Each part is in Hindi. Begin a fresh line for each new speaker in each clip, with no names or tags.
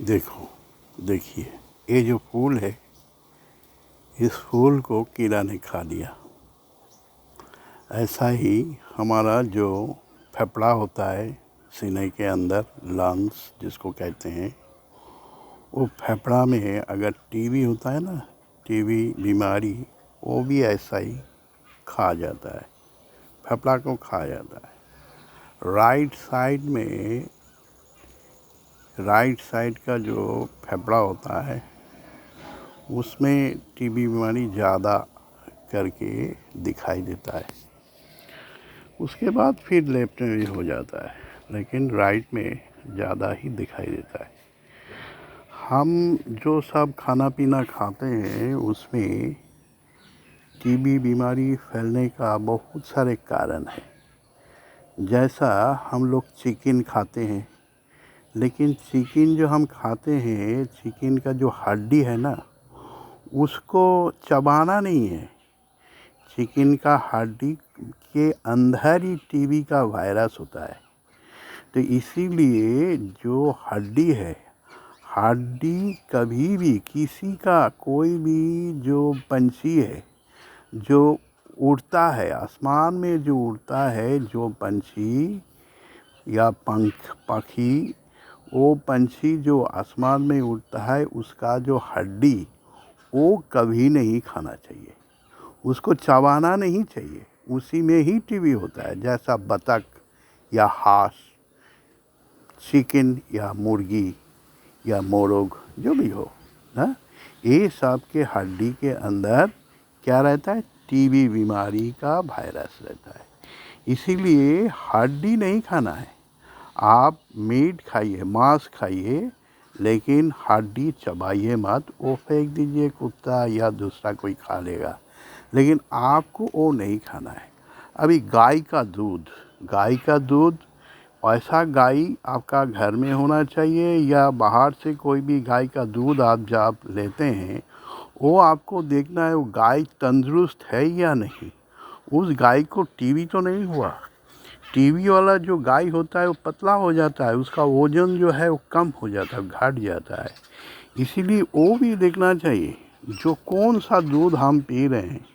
देखिए ये जो फूल है, इस फूल को कीड़ा ने खा लिया। ऐसा ही हमारा जो फेफड़ा होता है सीने के अंदर, लंग्स जिसको कहते हैं, वो फेफड़ा में अगर टीबी होता है ना, टीबी बीमारी, वो भी ऐसा ही खा जाता है, फेफड़ा को खा जाता है। राइट साइड का जो फेफड़ा होता है उसमें टीबी बीमारी ज़्यादा करके दिखाई देता है। उसके बाद फिर लेफ्ट में भी हो जाता है, लेकिन राइट में ज़्यादा ही दिखाई देता है। हम जो सब खाना पीना खाते हैं उसमें टीबी बीमारी फैलने का बहुत सारे कारण हैं। जैसा हम लोग चिकन खाते हैं, लेकिन चिकन जो हम खाते हैं, चिकन का जो हड्डी है ना, उसको चबाना नहीं है। चिकन का हड्डी के अंदर ही टीबी का वायरस होता है। तो इसीलिए जो हड्डी है, हड्डी कभी भी किसी का, कोई भी जो पंछी है जो उड़ता है आसमान में, जो उड़ता है, जो पंछी या पक्षी, वो पंछी जो आसमान में उड़ता है, उसका जो हड्डी वो कभी नहीं खाना चाहिए, उसको चबाना नहीं चाहिए। उसी में ही टीबी होता है। जैसा बतख या हांस, चिकन या मुर्गी या मोरग जो भी हो ना, ये सब के हड्डी के अंदर क्या रहता है? टीबी बीमारी का वायरस रहता है। इसीलिए हड्डी नहीं खाना है। आप मीट खाइए, मांस खाइए, लेकिन हड्डी चबाइए मत। वो फेंक दीजिए, कुत्ता या दूसरा कोई खा लेगा, लेकिन आपको वो नहीं खाना है। अभी गाय का दूध ऐसा गाय आपका घर में होना चाहिए, या बाहर से कोई भी गाय का दूध आप जब लेते हैं, वो आपको देखना है वो गाय तंदुरुस्त है या नहीं। उस गाय को टीबी तो नहीं हुआ। टीबी वाला जो गाय होता है वो पतला हो जाता है, उसका वजन जो है वो कम हो जाता है, घट जाता है। इसीलिए वो भी देखना चाहिए जो कौन सा दूध हम पी रहे हैं।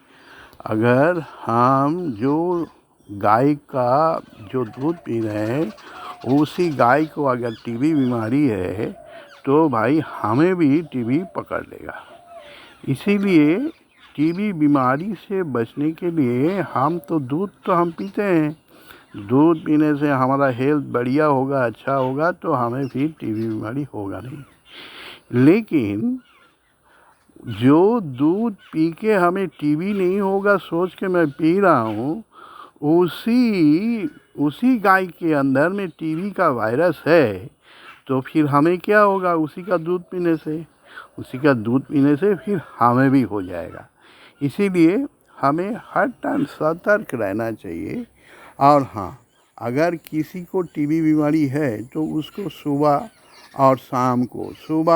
अगर हम जो गाय का जो दूध पी रहे हैं, उसी गाय को अगर टीबी बीमारी है, तो भाई हमें भी टीबी पकड़ लेगा। इसीलिए टीबी बीमारी से बचने के लिए हम दूध हम पीते हैं। दूध पीने से हमारा हेल्थ बढ़िया होगा, अच्छा होगा, तो हमें फिर टीबी बीमारी होगा नहीं। लेकिन जो दूध पी के हमें टीबी नहीं होगा सोच के मैं पी रहा हूँ, उसी गाय के अंदर में टीबी का वायरस है, तो फिर हमें क्या होगा? उसी का दूध पीने से फिर हमें भी हो जाएगा। इसीलिए हमें हर टाइम सतर्क रहना चाहिए। और हाँ, अगर किसी को टीबी बीमारी है तो उसको सुबह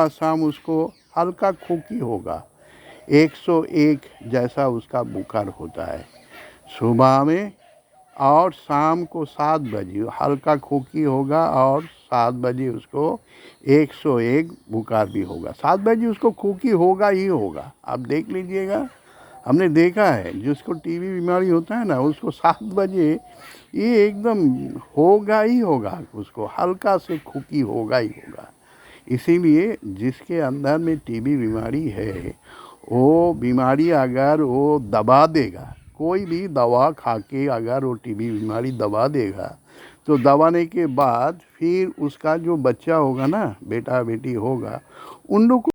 शाम उसको हल्का खोखी होगा, 101 जैसा उसका बुखार होता है सुबह में, और शाम को 7 बजे हल्का खोखी होगा, और 7 बजे उसको 101 बुखार भी होगा। 7 बजे उसको खोखी होगा ही होगा, आप देख लीजिएगा। हमने देखा है जिसको टीबी बीमारी होता है ना, उसको 7 बजे ये एकदम होगा ही होगा, उसको हल्का से खोखी होगा ही होगा। इसीलिए जिसके अंदर में टीबी बीमारी है, वो बीमारी अगर वो दबा देगा, कोई भी दवा खा के अगर वो टीबी बीमारी दबा देगा, तो दबाने के बाद फिर उसका जो बच्चा होगा ना, बेटा बेटी होगा, उन लोग